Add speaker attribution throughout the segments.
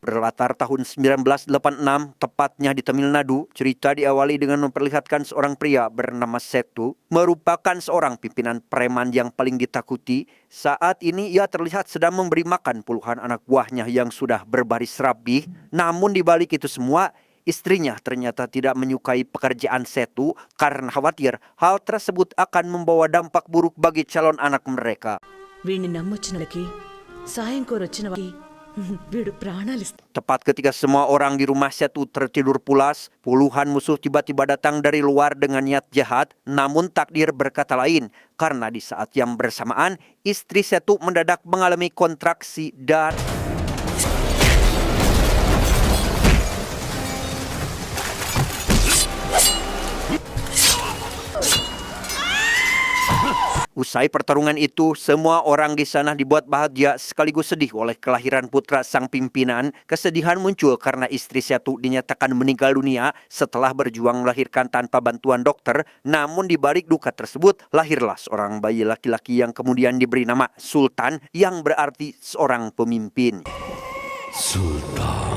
Speaker 1: Berlatar tahun 1986, tepatnya di Tamil Nadu, cerita diawali dengan memperlihatkan seorang pria bernama Setu, merupakan seorang pimpinan preman yang paling ditakuti. Saat ini ia terlihat sedang memberi makan puluhan anak buahnya yang sudah berbaris rapih. Namun di balik itu semua, istrinya ternyata tidak menyukai pekerjaan Setu karena khawatir hal tersebut akan membawa dampak buruk bagi calon anak mereka.
Speaker 2: వీడిని నమ్మొచ్చిన వాళ్ళకి సాయం కోరొచ్చిన వాళ్ళకి వీడు ప్రాణాలు
Speaker 1: Tepat ketika semua orang di rumah Setu tertidur pulas, puluhan musuh tiba-tiba datang dari luar dengan niat jahat. Namun takdir berkata lain, karena di saat yang bersamaan istri Setu mendadak mengalami kontraksi dan usai pertarungan itu, semua orang di sana dibuat bahagia sekaligus sedih oleh kelahiran putra sang pimpinan. Kesedihan muncul karena istri Setu dinyatakan meninggal dunia setelah berjuang melahirkan tanpa bantuan dokter. Namun di balik duka tersebut, lahirlah seorang bayi laki-laki yang kemudian diberi nama Sultan, yang berarti seorang pemimpin.
Speaker 3: Sultan.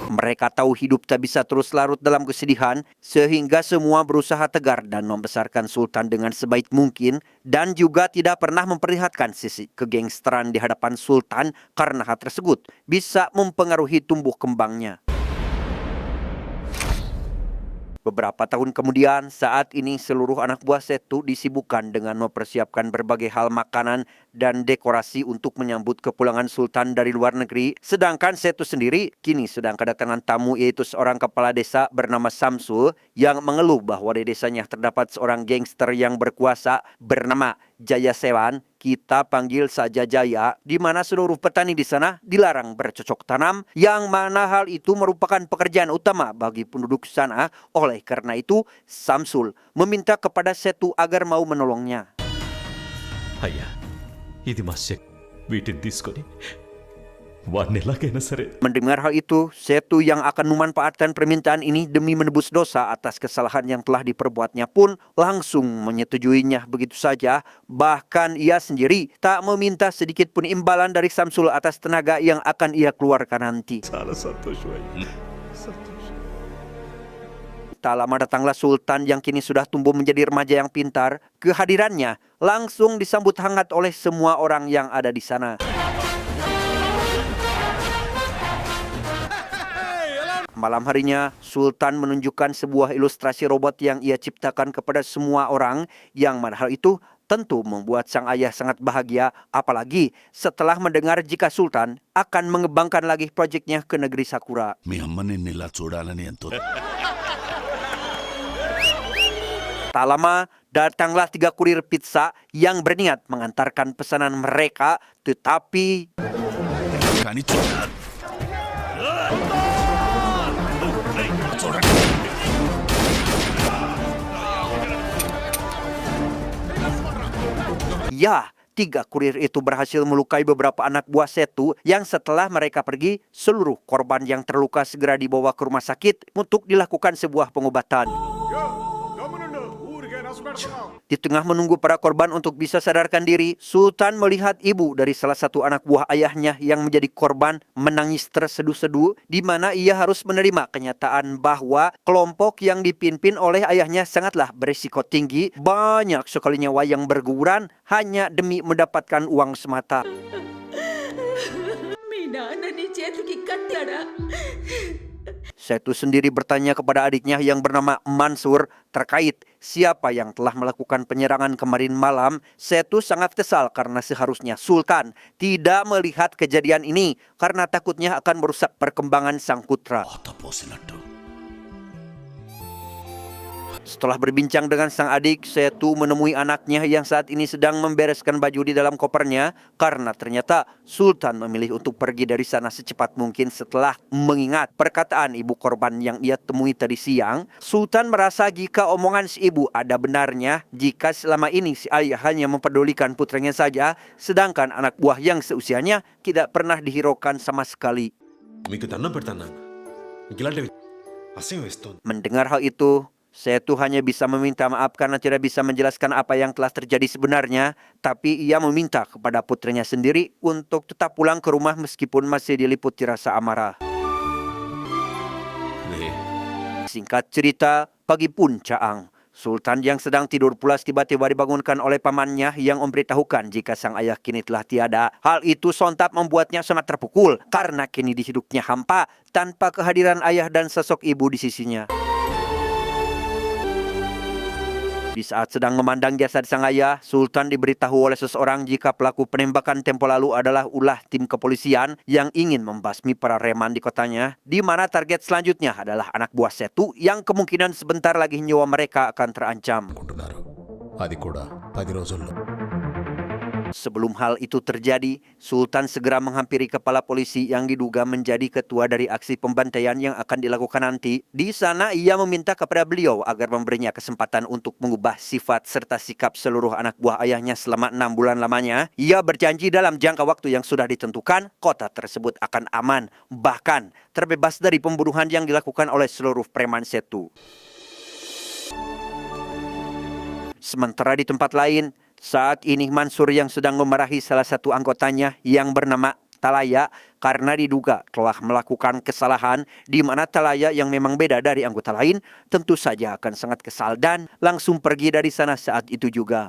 Speaker 1: Mereka tahu hidup tak bisa terus larut dalam kesedihan, sehingga semua berusaha tegar dan membesarkan Sultan dengan sebaik mungkin, dan juga tidak pernah memperlihatkan sisi kegangsteran di hadapan Sultan karena hal tersebut bisa mempengaruhi tumbuh kembangnya. Beberapa tahun kemudian, saat ini seluruh anak buah Setu disibukkan dengan mempersiapkan berbagai hal makanan dan dekorasi untuk menyambut kepulangan Sultan dari luar negeri. Sedangkan Setu sendiri kini sedang kedatangan tamu, yaitu seorang kepala desa bernama Samsul yang mengeluh bahwa di desanya terdapat seorang gangster yang berkuasa bernama Jaya Sewan. Kita panggil saja Jaya, di mana seluruh petani di sana dilarang bercocok tanam, yang mana hal itu merupakan pekerjaan utama bagi penduduk sana. Oleh karena itu, Samsul meminta kepada Setu agar mau menolongnya.
Speaker 3: అయ్యా ఇది మా శక్తి వీటిని తీసుకొని వాడిని ఎలాగైనా సరే.
Speaker 1: Mendengar hal itu, Setu yang akan memanfaatkan permintaan ini demi menebus dosa atas kesalahan yang telah diperbuatnya pun langsung menyetujuinya begitu saja. Bahkan ia sendiri tak meminta sedikit pun imbalan dari Samsul atas tenaga yang akan ia keluarkan nanti.
Speaker 3: చాలా సంతోషం.
Speaker 1: Tak lama datanglah Sultan yang kini sudah tumbuh menjadi remaja yang pintar. Kehadirannya langsung disambut hangat oleh semua orang yang ada di sana. Malam harinya, Sultan menunjukkan sebuah ilustrasi robot yang ia ciptakan kepada semua orang, yang mana hal itu tentu membuat sang ayah sangat bahagia, apalagi setelah mendengar jika Sultan akan mengembangkan lagi proyeknya ke negeri Sakura.
Speaker 4: మీ అమ్మని ఇలా చూడాలని ఎంతో.
Speaker 1: Tak lama, datanglah 3 kurir pizza yang berniat mengantarkan pesanan mereka, tetapi
Speaker 4: కానీ చూడాలి.
Speaker 1: ya, 3 kurir itu berhasil melukai beberapa anak buah Setu, yang setelah mereka pergi, seluruh korban yang terluka segera dibawa ke rumah sakit untuk dilakukan sebuah pengobatan. Di tengah menunggu para korban untuk bisa sadarkan diri, Sultan melihat ibu dari salah satu anak buah ayahnya yang menjadi korban menangis terseduh-seduh, di mana ia harus menerima kenyataan bahwa kelompok yang dipimpin oleh ayahnya sangatlah berisiko tinggi. Banyak sekali nyawa yang berguguran hanya demi mendapatkan uang semata.
Speaker 2: మీ నాన్న నీ చేతికి కట్టాడా?
Speaker 1: Setu sendiri bertanya kepada adiknya yang bernama Mansur terkait siapa yang telah melakukan penyerangan kemarin malam. Setu sangat kesal karena seharusnya Sultan tidak melihat kejadian ini karena takutnya akan merusak perkembangan sang putra. Setelah berbincang dengan sang adik, Setu menemui anaknya yang saat ini sedang membereskan baju di dalam kopernya karena ternyata Sultan memilih untuk pergi dari sana secepat mungkin. Setelah mengingat perkataan ibu korban yang ia temui tadi siang, Sultan merasa jika omongan si ibu ada benarnya, jika selama ini si ayah hanya mempedulikan putranya saja, sedangkan anak buah yang seusianya tidak pernah dihiraukan sama sekali. Mendengar hal itu, Setu hanya bisa meminta maaf karena tidak bisa menjelaskan apa yang telah terjadi sebenarnya, tapi ia meminta kepada putrinya sendiri untuk tetap pulang ke rumah meskipun masih diliputi rasa amarah. Singkat cerita, pagi pun caang. Sultan yang sedang tidur pulas tiba-tiba dibangunkan oleh pamannya yang memberitahukan jika sang ayah kini telah tiada. Hal itu sontak membuatnya sangat terpukul karena kini di hidupnya hampa tanpa kehadiran ayah dan sosok ibu di sisinya. Di saat sedang memandang jasad sang ayah, Sultan diberitahu oleh seseorang jika pelaku penembakan tempo lalu adalah ulah tim kepolisian yang ingin membasmi para reman di kotanya, di mana target selanjutnya adalah anak buah Setu yang kemungkinan sebentar lagi nyawa mereka akan terancam.
Speaker 5: అనుకుంటున్నారు అది కూడా 10 రోజుల్లో.
Speaker 1: Sebelum hal itu terjadi, Sultan segera menghampiri kepala polisi yang diduga menjadi ketua dari aksi pembantaian yang akan dilakukan nanti. Di sana ia meminta kepada beliau agar memberinya kesempatan untuk mengubah sifat serta sikap seluruh anak buah ayahnya selama 6 bulan lamanya. Ia berjanji dalam jangka waktu yang sudah ditentukan, kota tersebut akan aman, bahkan terbebas dari pembunuhan yang dilakukan oleh seluruh preman Setu. Sementara di tempat lain, saat ini Mansur yang sedang memarahi salah satu anggotanya yang bernama Talaya karena diduga telah melakukan kesalahan di mana Talaya yang memang beda dari anggota lain tentu saja akan sangat kesal dan langsung pergi dari sana saat itu juga.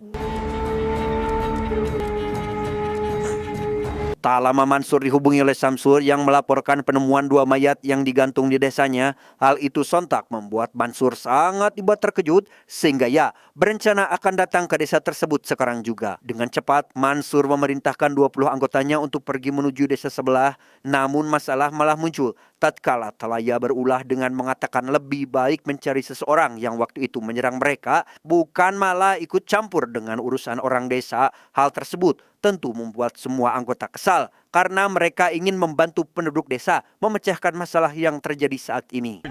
Speaker 1: Tak lama Mansur dihubungi oleh Samsul yang melaporkan penemuan 2 mayat yang digantung di desanya. Hal itu sontak membuat Mansur sangat dibuat terkejut sehingga ia berencana akan datang ke desa tersebut sekarang juga. Dengan cepat Mansur memerintahkan 20 anggotanya untuk pergi menuju desa sebelah. Namun masalah malah muncul tatkala Talaya berulah dengan mengatakan lebih baik mencari seseorang yang waktu itu menyerang mereka, bukan malah ikut campur dengan urusan orang desa. Hal tersebut tentu membuat semua anggota kesal karena mereka ingin membantu penduduk desa memecahkan masalah yang terjadi saat ini.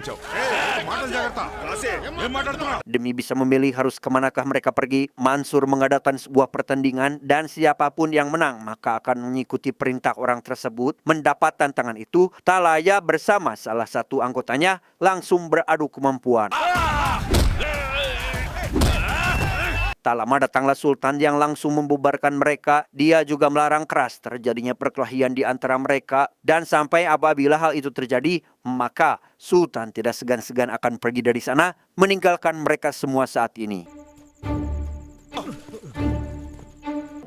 Speaker 1: Demi bisa memilih harus kemanakah mereka pergi, Mansur mengadakan sebuah pertandingan dan siapapun yang menang maka akan mengikuti perintah orang tersebut. Mendapat tantangan itu, Talaya bersama salah satu anggotanya langsung beradu kemampuan. Tak lama datanglah Sultan yang langsung membubarkan mereka. Dia juga melarang keras terjadinya perkelahian di antara mereka. Dan sampai apabila hal itu terjadi, maka Sultan tidak segan-segan akan pergi dari sana, meninggalkan mereka semua saat ini.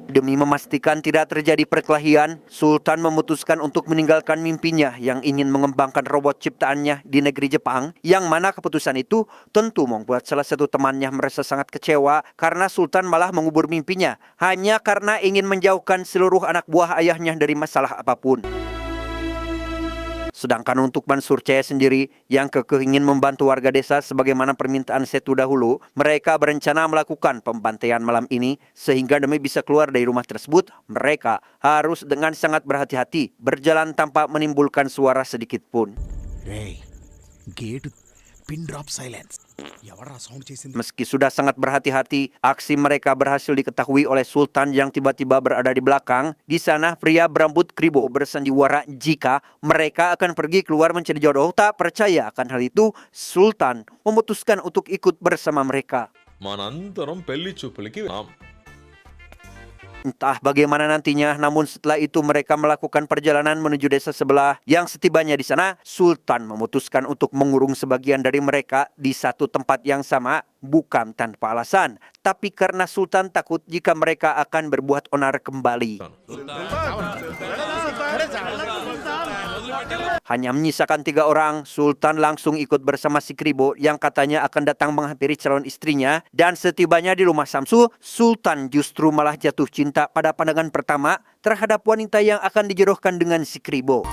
Speaker 1: Demi memastikan tidak terjadi perkelahian, Sultan memutuskan untuk meninggalkan mimpinya yang ingin mengembangkan robot ciptaannya di negeri Jepang, yang mana keputusan itu tentu membuat salah satu temannya merasa sangat kecewa karena Sultan malah mengubur mimpinya hanya karena ingin menjauhkan seluruh anak buah ayahnya dari masalah apapun. Sedangkan untuk Mansur C sendiri yang kekeh ingin membantu warga desa sebagaimana permintaan Setu dahulu, mereka berencana melakukan pembantaian malam ini sehingga demi bisa keluar dari rumah tersebut, mereka harus dengan sangat berhati-hati berjalan tanpa menimbulkan suara sedikit pun.
Speaker 5: రేయ్ gate pin drop silence ఎవర్రా సౌండ్ చేసింది.
Speaker 1: Meski sudah sangat berhati-hati, aksi mereka berhasil diketahui oleh Sultan yang tiba-tiba berada di belakang. Di sana pria berambut kribo bersandiwara jika mereka akan pergi keluar mencari jodoh. Tak percaya akan hal itu, Sultan memutuskan untuk ikut bersama mereka.
Speaker 3: మనందరం పెళ్లి చూపులకి వెళ్దాం.
Speaker 1: Entah bagaimana nantinya, namun setelah itu mereka melakukan perjalanan menuju desa sebelah. Yang setibanya di sana, Sultan memutuskan untuk mengurung sebagian dari mereka di satu tempat yang sama, bukan tanpa alasan, tapi karena Sultan takut jika mereka akan berbuat onar kembali. Hanya menyisakan 3 orang, Sultan langsung ikut bersama si Kribo yang katanya akan datang menghampiri calon istrinya. Dan setibanya di rumah Samsul, Sultan justru malah jatuh cinta pada pandangan pertama terhadap wanita yang akan dijodohkan dengan si Kribo.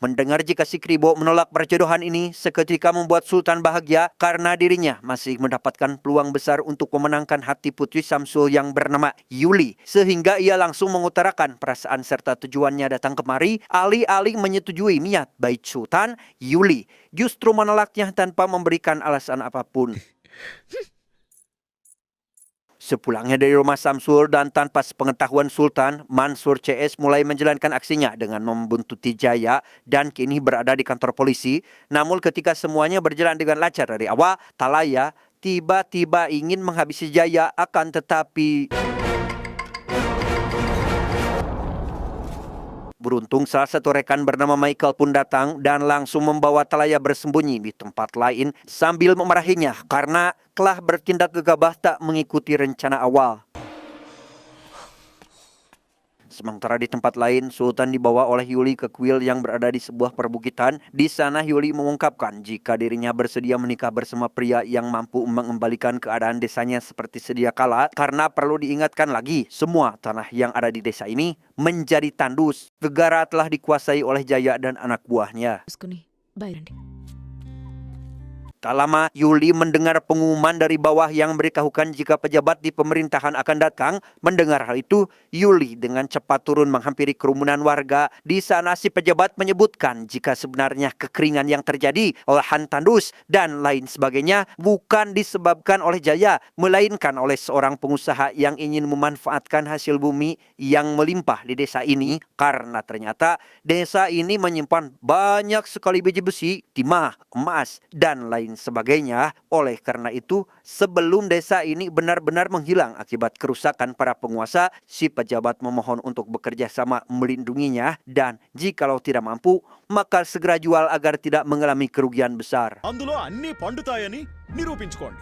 Speaker 1: Mendengar jika si Kribo menolak perjodohan ini seketika membuat Sultan bahagia karena dirinya masih mendapatkan peluang besar untuk memenangkan hati putri Samsul yang bernama Yuli. Sehingga ia langsung mengutarakan perasaan serta tujuannya datang kemari. Alih-alih menyetujui niat baik Sultan, Yuli justru menolaknya tanpa memberikan alasan apapun. Sepulangnya dari rumah Samsul dan tanpa sepengetahuan Sultan, Mansur CS mulai menjalankan aksinya dengan membuntuti Jaya dan kini berada di kantor polisi. Namun ketika semuanya berjalan dengan lancar dari awal, Talaya tiba-tiba ingin menghabisi Jaya, akan tetapi Beruntung salah satu rekan bernama Michael pun datang dan langsung membawa Talaya bersembunyi di tempat lain sambil memarahinya karena telah bertindak gegabah tak mengikuti rencana awal. Sementara di tempat lain, Sultan dibawa oleh Yuli ke kuil yang berada di sebuah perbukitan. Di sana Yuli mengungkapkan jika dirinya bersedia menikah bersama pria yang mampu mengembalikan keadaan desanya seperti sedia kala. Karena perlu diingatkan lagi, semua tanah yang ada di desa ini menjadi tandus. Negara telah dikuasai oleh Jaya dan anak buahnya.
Speaker 2: చూసుకుని బయరండి.
Speaker 1: Tak lama, Yuli mendengar pengumuman dari bawah yang memberitahukan jika pejabat di pemerintahan akan datang. Mendengar hal itu, Yuli dengan cepat turun menghampiri kerumunan warga. Di sana si pejabat menyebutkan jika sebenarnya kekeringan yang terjadi, lahan tandus, dan lain sebagainya bukan disebabkan oleh Jaya, melainkan oleh seorang pengusaha yang ingin memanfaatkan hasil bumi yang melimpah di desa ini. Karena ternyata desa ini menyimpan banyak sekali biji besi, timah, emas, dan lain sebagainya. Oleh karena itu, sebelum desa ini benar-benar menghilang akibat kerusakan para penguasa, si pejabat memohon untuk bekerja sama melindunginya dan jikalau tidak mampu, maka segera jual agar tidak mengalami kerugian besar.
Speaker 6: అందులో అన్నీ పండుతాయని నిరూపించుకోండి.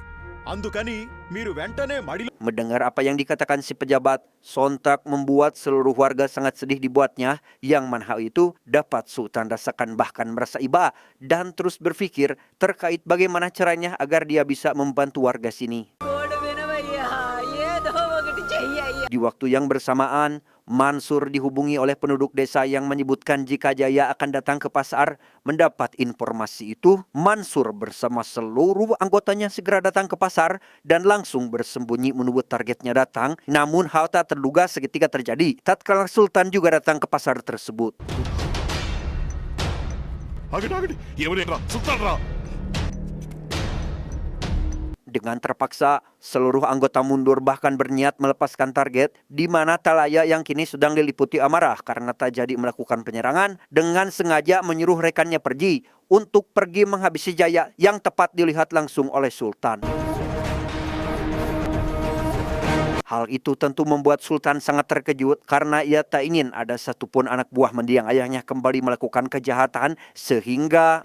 Speaker 6: అందుకని మీరు వెంటనే మడిలో
Speaker 1: Mendengar apa yang dikatakan si pejabat, sontak membuat seluruh warga sangat sedih dibuatnya. Yang mana hal itu dapat Sultan rasakan bahkan merasa iba dan terus berpikir terkait bagaimana caranya agar dia bisa membantu warga sini. Di waktu yang bersamaan, Mansur dihubungi oleh penduduk desa yang menyebutkan jika Jaya akan datang ke pasar. Mendapat informasi itu, Mansur bersama seluruh anggotanya segera datang ke pasar dan langsung bersembunyi menunggu targetnya datang. Namun hal tak terduga seketika terjadi tatkala Sultan juga datang ke pasar tersebut.
Speaker 4: ఆగండి ఆగండి ఎవరేరా సుల్తాన్ రా
Speaker 1: Dengan terpaksa, seluruh anggota mundur bahkan berniat melepaskan target, di mana Talaya yang kini sedang diliputi amarah karena tak jadi melakukan penyerangan, dengan sengaja menyuruh rekannya pergi untuk pergi menghabisi Jaya yang tepat dilihat langsung oleh Sultan. Hal itu tentu membuat Sultan sangat terkejut karena ia tak ingin ada satupun anak buah mendiang ayahnya kembali melakukan kejahatan sehingga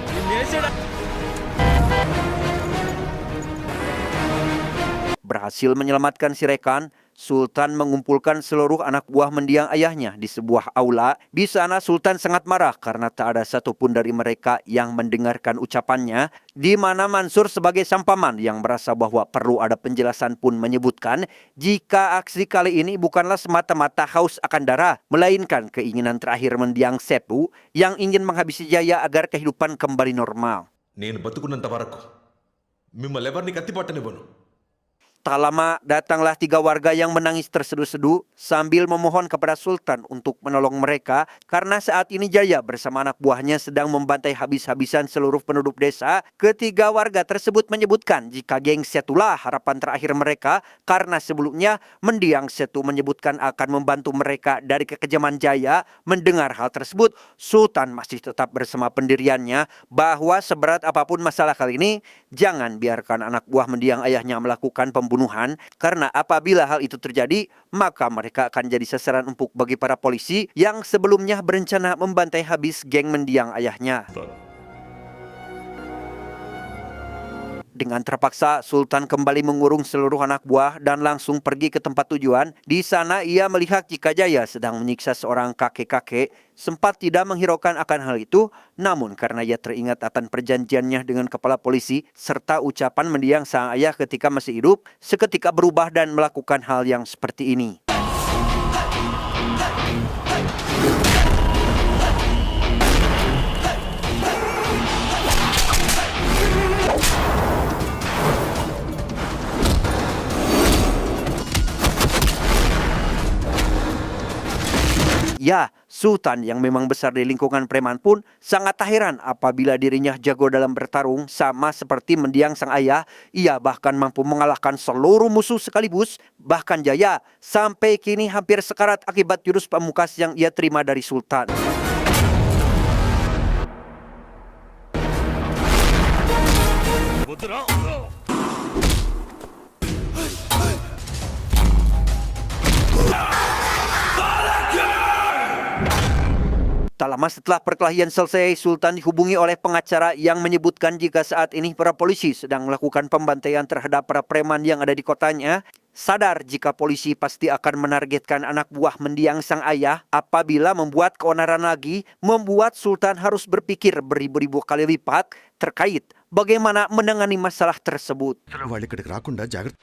Speaker 1: berhasil menyelamatkan si rekan. Sultan mengumpulkan seluruh anak buah mendiang ayahnya di sebuah aula. Di sana Sultan sangat marah karena tak ada satupun dari mereka yang mendengarkan ucapannya. Di mana Mansur sebagai sang paman yang merasa bahwa perlu ada penjelasan pun menyebutkan jika aksi kali ini bukanlah semata-mata haus akan darah, melainkan keinginan terakhir mendiang Sepu yang ingin menghabisi Jaya agar kehidupan kembali normal.
Speaker 3: నేను బతుకున్నంత వరకు మిమ్మల్ని ఎవరిని కత్తిపట్టనివ్వను.
Speaker 1: Tak lama datanglah 3 warga yang menangis terseduh-seduh sambil memohon kepada Sultan untuk menolong mereka karena saat ini Jaya bersama anak buahnya sedang membantai habis-habisan seluruh penduduk desa. Ketiga warga tersebut menyebutkan jika geng Setulah harapan terakhir mereka karena sebelumnya mendiang Setu menyebutkan akan membantu mereka dari kekejaman Jaya. Mendengar hal tersebut, Sultan masih tetap bersama pendiriannya bahwa seberat apapun masalah kali ini, jangan biarkan anak buah mendiang ayahnya melakukan pembunuhan karena apabila hal itu terjadi, maka mereka akan jadi sasaran empuk bagi para polisi yang sebelumnya berencana membantai habis geng mendiang ayahnya. Dengan terpaksa, Sultan kembali mengurung seluruh anak buah dan langsung pergi ke tempat tujuan. Di sana ia melihat jika Jaya sedang menyiksa seorang kakek-kakek. Sempat tidak menghiraukan akan hal itu, namun karena ia teringat akan perjanjiannya dengan kepala polisi serta ucapan mendiang sang ayah ketika masih hidup, seketika berubah dan melakukan hal yang seperti ini. Ya, Sultan yang memang besar di lingkungan preman pun sangat tak heran apabila dirinya jago dalam bertarung sama seperti mendiang sang ayah. Ia bahkan mampu mengalahkan seluruh musuh sekaligus, bahkan Jaya sampai kini hampir sekarat akibat jurus pamungkas yang ia terima dari Sultan. Tak lama setelah perkelahian selesai, Sultan dihubungi oleh pengacara yang menyebutkan jika saat ini para polisi sedang melakukan pembantaian terhadap para preman yang ada di kotanya. Sadar jika polisi pasti akan menargetkan anak buah mendiang sang ayah, apabila membuat keonaran lagi, membuat Sultan harus berpikir beribu-ribu kali lipat terkait bagaimana menangani masalah tersebut.
Speaker 4: వాళ్ళు ఇక్కడికి రాకుండా జాగ్రత్త.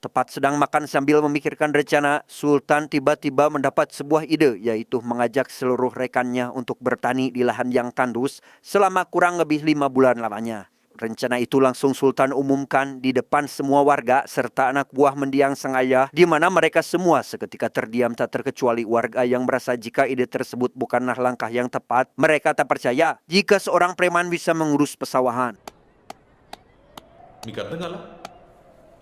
Speaker 1: Tepat sedang makan sambil memikirkan rencana, Sultan tiba-tiba mendapat sebuah ide, yaitu mengajak seluruh rekannya untuk bertani di lahan yang tandus selama kurang lebih 5 bulan lamanya. Rencana itu langsung Sultan umumkan di depan semua warga serta anak buah mendiang sang ayah, di mana mereka semua seketika terdiam tak terkecuali warga yang merasa jika ide tersebut bukanlah langkah yang tepat. Mereka tak percaya jika seorang preman bisa mengurus pesawahan.
Speaker 3: మీకు అర్థం కాలా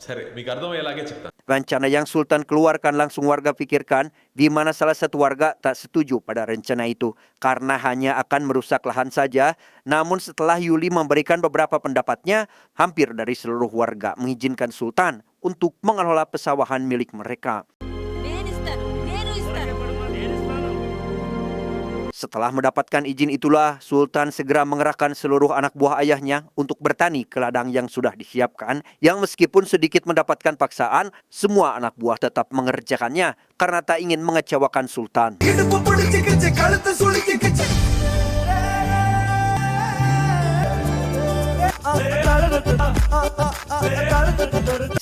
Speaker 3: సరే మీకు అర్థమయ్యేలాగే చెప్తాను.
Speaker 1: Rencana yang Sultan keluarkan langsung warga pikirkan, di mana salah satu warga tak setuju pada rencana itu karena hanya akan merusak lahan saja. Namun setelah Yuli memberikan beberapa pendapatnya, hampir dari seluruh warga mengizinkan Sultan untuk mengelola pesawahan milik mereka. Setelah mendapatkan izin itulah, Sultan segera mengerahkan seluruh anak buah ayahnya untuk bertani ke ladang yang sudah disiapkan, yang meskipun sedikit mendapatkan paksaan, semua anak buah tetap mengerjakannya karena tak ingin mengecewakan Sultan.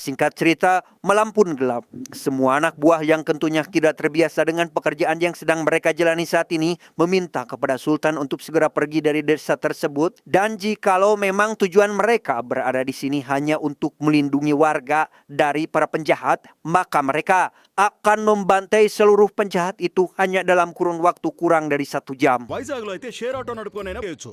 Speaker 1: Singkat cerita, malam pun gelap. Semua anak buah yang tentunya tidak terbiasa dengan pekerjaan yang sedang mereka jalani saat ini meminta kepada Sultan untuk segera pergi dari desa tersebut, dan jikalau memang tujuan mereka berada di sini hanya untuk melindungi warga dari para penjahat, maka mereka akan membantai seluruh penjahat itu hanya dalam kurun waktu kurang dari 1 jam.
Speaker 6: వైజాగ్లో అయితే share auto నడుపుకొనైనా చేయొచ్చు.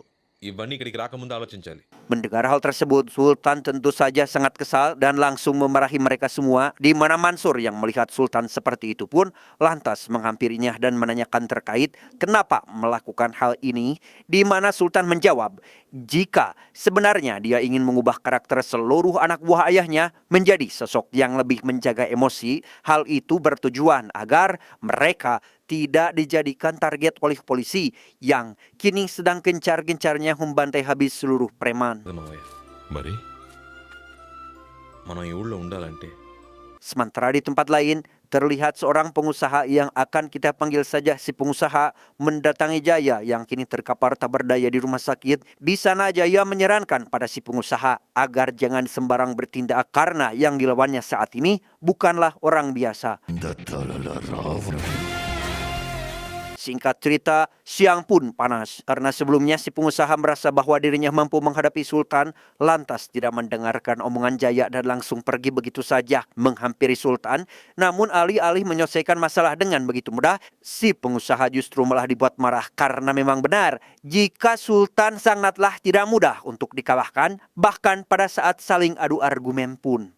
Speaker 3: ఇవన్నీ ఇక్కడికి రాకముందు ఆలోచించాలి.
Speaker 1: Mendengar hal tersebut, Sultan tentu saja sangat kesal dan langsung memarahi mereka semua, di mana Mansur yang melihat Sultan seperti itu pun lantas menghampirinya dan menanyakan terkait kenapa melakukan hal ini, di mana Sultan menjawab jika sebenarnya dia ingin mengubah karakter seluruh anak buah ayahnya menjadi sosok yang lebih menjaga emosi. Hal itu bertujuan agar mereka tidak dijadikan target oleh polisi yang kini sedang gencar-gencarnya membantai habis seluruh preman.
Speaker 3: మామయ్య
Speaker 4: మరి
Speaker 3: మనం ఈ ఊళ్ళో ఉండాలంటే
Speaker 1: Sementara di tempat lain, terlihat seorang pengusaha yang akan kita panggil saja si pengusaha mendatangi Jaya yang kini terkapar tak berdaya di rumah sakit. Di sana Jaya menyarankan pada si pengusaha agar jangan sembarang bertindak karena yang dilawannya saat ini bukanlah orang biasa. Singkat cerita, siang pun panas karena sebelumnya si pengusaha merasa bahwa dirinya mampu menghadapi Sultan, lantas tidak mendengarkan omongan Jaya dan langsung pergi begitu saja menghampiri Sultan. Namun alih-alih menyelesaikan masalah dengan begitu mudah, si pengusaha justru malah dibuat marah karena memang benar jika Sultan sangatlah tidak mudah untuk dikalahkan, bahkan pada saat saling adu argumen pun.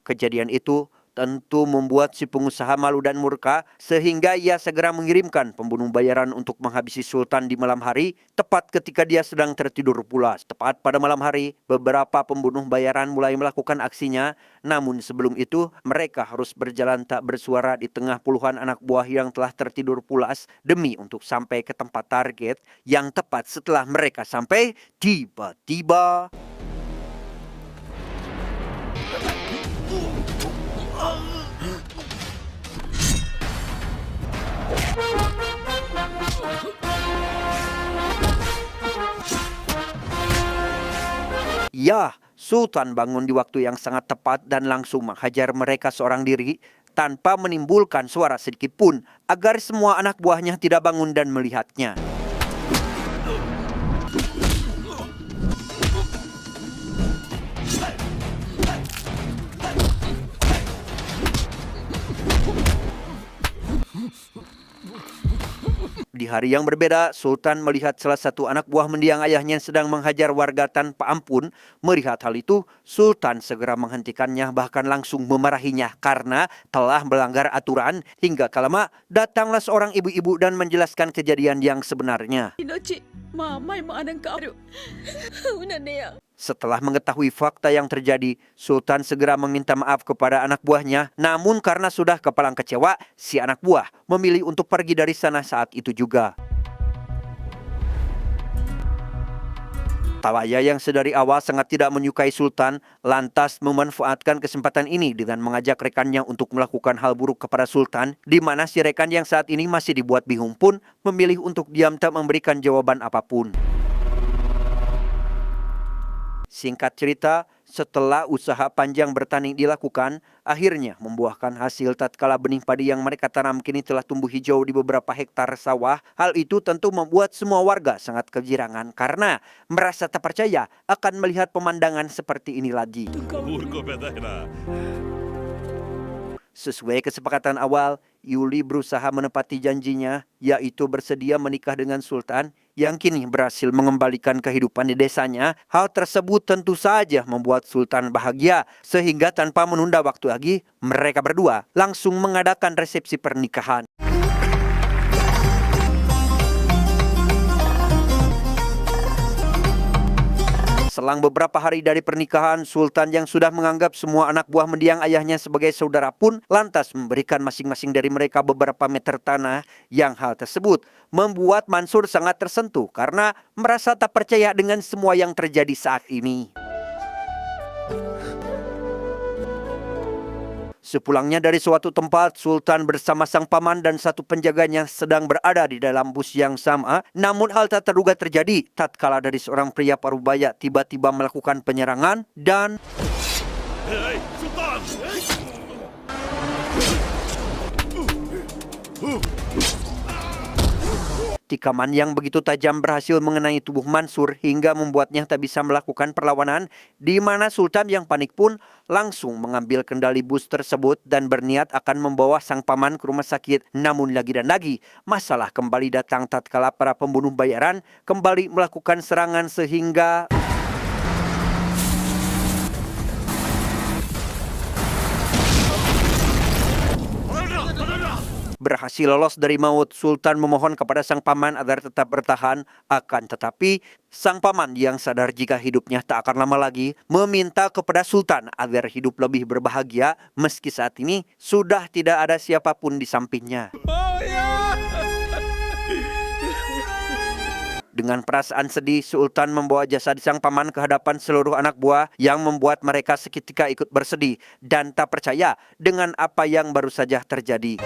Speaker 1: Kejadian itu tentu membuat si pengusaha malu dan murka sehingga ia segera mengirimkan pembunuh bayaran untuk menghabisi Sultan di malam hari tepat ketika dia sedang tertidur pulas. Tepat pada malam hari, beberapa pembunuh bayaran mulai melakukan aksinya. Namun sebelum itu, mereka harus berjalan tak bersuara di tengah puluhan anak buah yang telah tertidur pulas demi untuk sampai ke tempat target yang tepat setelah mereka sampai, tiba-tiba ya, Sultan bangun di waktu yang sangat tepat dan langsung menghajar mereka seorang diri tanpa menimbulkan suara sedikit pun agar semua anak buahnya tidak bangun dan melihatnya. Di hari yang berbeda, Sultan melihat salah satu anak buah mendiang ayahnya sedang menghajar warga tanpa ampun. Melihat hal itu, Sultan segera menghentikannya bahkan langsung memarahinya karena telah melanggar aturan. Hingga tak lama, datanglah seorang ibu-ibu dan menjelaskan kejadian yang sebenarnya.
Speaker 2: Inochi, మా అమ్మాయి మానం కారు. అవునన్నయ్య.
Speaker 1: Setelah mengetahui fakta yang terjadi, Sultan segera meminta maaf kepada anak buahnya. Namun karena sudah kepalang kecewa, si anak buah memilih untuk pergi dari sana saat itu juga. Tawaya yang sedari awal sangat tidak menyukai Sultan, lantas memanfaatkan kesempatan ini dengan mengajak rekannya untuk melakukan hal buruk kepada Sultan, di mana si rekan yang saat ini masih dibuat bingung pun memilih untuk diam tak memberikan jawaban apapun. Singkat cerita, setelah usaha panjang bertani dilakukan, akhirnya membuahkan hasil tatkala benih padi yang mereka tanam kini telah tumbuh hijau di beberapa hektar sawah. Hal itu tentu membuat semua warga sangat kegirangan karena merasa tak percaya akan melihat pemandangan seperti ini lagi.
Speaker 4: ఊరుకోబెదాయనా
Speaker 1: Sesuai kesepakatan awal, Yuli berusaha menepati janjinya, yaitu bersedia menikah dengan Sultan yang kini berhasil mengembalikan kehidupan di desanya. Hal tersebut tentu saja membuat Sultan bahagia, sehingga tanpa menunda waktu lagi, mereka berdua langsung mengadakan resepsi pernikahan. Selang beberapa hari dari pernikahan, Sultan yang sudah menganggap semua anak buah mendiang ayahnya sebagai saudara pun lantas memberikan masing-masing dari mereka beberapa meter tanah, yang hal tersebut membuat Mansur sangat tersentuh karena merasa tak percaya dengan semua yang terjadi saat ini. Sepulangnya dari suatu tempat, Sultan bersama sang paman dan satu penjaganya sedang berada di dalam bus yang sama. Namun hal tak terduga terjadi tatkala dari seorang pria parubaya tiba-tiba melakukan penyerangan dan
Speaker 4: Hei, Sultan!
Speaker 1: tikaman yang begitu tajam berhasil mengenai tubuh Mansur hingga membuatnya tak bisa melakukan perlawanan, di mana Sultan yang panik pun langsung mengambil kendali bus tersebut dan berniat akan membawa sang paman ke rumah sakit. Namun lagi dan lagi, masalah kembali datang tatkala para pembunuh bayaran kembali melakukan serangan sehingga berhasil lolos dari maut. Sultan memohon kepada sang paman agar tetap bertahan. Akan tetapi, sang paman yang sadar jika hidupnya tak akan lama lagi, meminta kepada Sultan agar hidup lebih berbahagia meski saat ini sudah tidak ada siapapun di sampingnya. Dengan perasaan sedih, Sultan membawa jasad sang paman ke hadapan seluruh anak buah yang membuat mereka seketika ikut bersedih dan tak percaya dengan apa yang baru saja terjadi.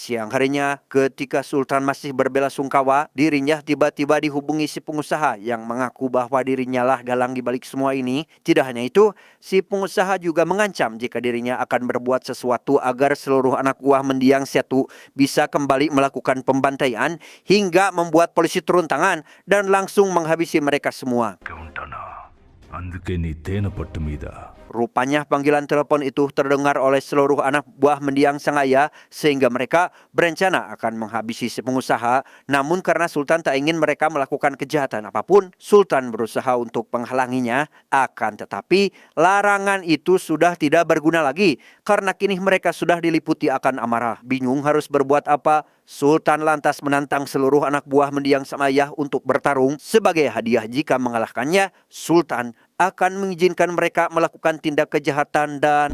Speaker 1: Siang harinya, ketika Sultan masih berbela-sungkawa, dirinya tiba-tiba dihubungi si pengusaha yang mengaku bahwa dirinya lah dalang di balik semua ini. Tidak hanya itu, si pengusaha juga mengancam jika dirinya akan berbuat sesuatu agar seluruh anak buah mendiang Setu bisa kembali melakukan pembantaian hingga membuat polisi turun tangan dan langsung menghabisi mereka semua.
Speaker 7: అందుకే నీ తేనె పట్టు మీద
Speaker 1: Rupanya panggilan telepon itu terdengar oleh seluruh anak buah mendiang sang ayah sehingga mereka berencana akan menghabisi si pengusaha. Namun karena Sultan tak ingin mereka melakukan kejahatan apapun, Sultan berusaha untuk menghalanginya. Akan tetapi larangan itu sudah tidak berguna lagi karena kini mereka sudah diliputi akan amarah. Bingung harus berbuat apa, Sultan lantas menantang seluruh anak buah mendiang sang ayah untuk bertarung. Sebagai hadiah jika mengalahkannya, Sultan akan mengizinkan mereka melakukan tindak kejahatan dan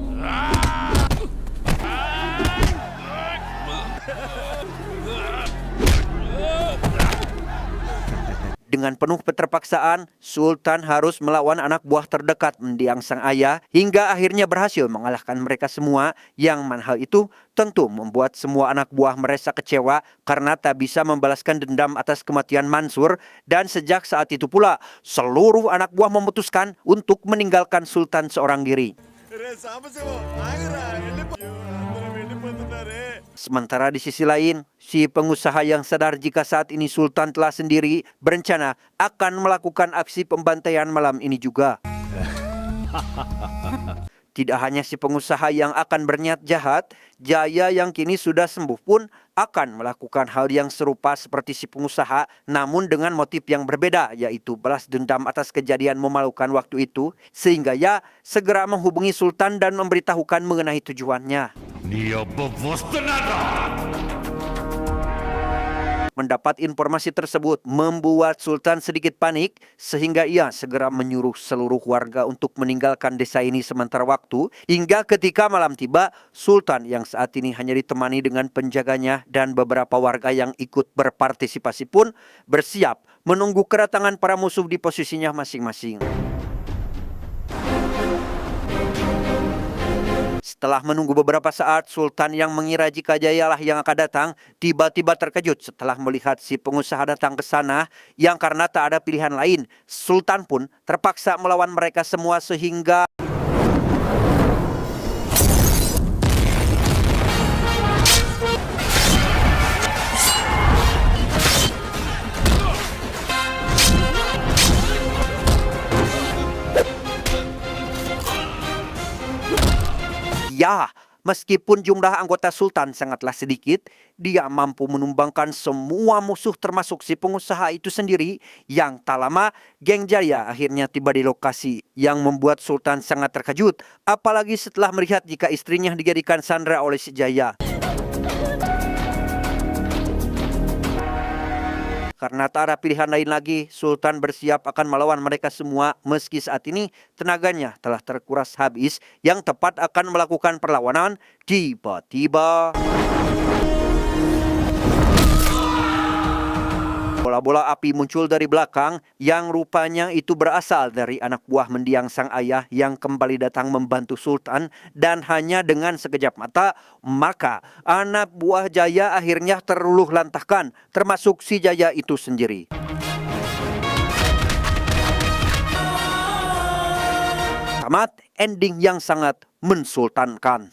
Speaker 1: dengan penuh keterpaksaan, Sultan harus melawan anak buah terdekat mendiang sang ayah hingga akhirnya berhasil mengalahkan mereka semua. Yang mana hal itu tentu membuat semua anak buah merasa kecewa karena tak bisa membalaskan dendam atas kematian Mansur. Dan sejak saat itu pula, seluruh anak buah memutuskan untuk meninggalkan Sultan seorang diri. Sementara di sisi lain, si pengusaha yang sadar jika saat ini Sultan telah sendiri berencana akan melakukan aksi pembantaian malam ini juga. Tidak hanya si pengusaha yang akan berniat jahat, Jaya yang kini sudah sembuh pun akan melakukan hal yang serupa seperti si pengusaha, namun dengan motif yang berbeda, yaitu balas dendam atas kejadian memalukan waktu itu, sehingga ia segera menghubungi Sultan dan memberitahukan mengenai tujuannya.
Speaker 4: నీ అబ్బ వస్తున్నాడా
Speaker 1: Mendapat informasi tersebut membuat Sultan sedikit panik sehingga ia segera menyuruh seluruh warga untuk meninggalkan desa ini sementara waktu hingga ketika malam tiba Sultan yang saat ini hanya ditemani dengan penjaganya dan beberapa warga yang ikut berpartisipasi pun bersiap menunggu kedatangan para musuh di posisinya masing-masing. Setelah menunggu beberapa saat, Sultan yang mengira jika Jayalah yang akan datang, tiba-tiba terkejut setelah melihat si pengusaha datang ke sana yang karena tak ada pilihan lain. Sultan pun terpaksa melawan mereka semua sehingga ya, meskipun jumlah anggota Sultan sangatlah sedikit, dia mampu menumbangkan semua musuh termasuk si pengusaha itu sendiri yang tak lama geng Jaya akhirnya tiba di lokasi yang membuat Sultan sangat terkejut, apalagi setelah melihat jika istrinya dijadikan sandera oleh si Jaya. Karena tak ada pilihan lain lagi, Sultan bersiap akan melawan mereka semua meski saat ini tenaganya telah terkuras habis yang tepat akan melakukan perlawanan. Tiba-tiba bola-bola api muncul dari belakang yang rupanya itu berasal dari anak buah mendiang sang ayah yang kembali datang membantu Sultan dan hanya dengan sekejap mata maka anak buah Jaya akhirnya terluluh lantahkan termasuk si Jaya itu sendiri. Tamat ending yang sangat mensultankan.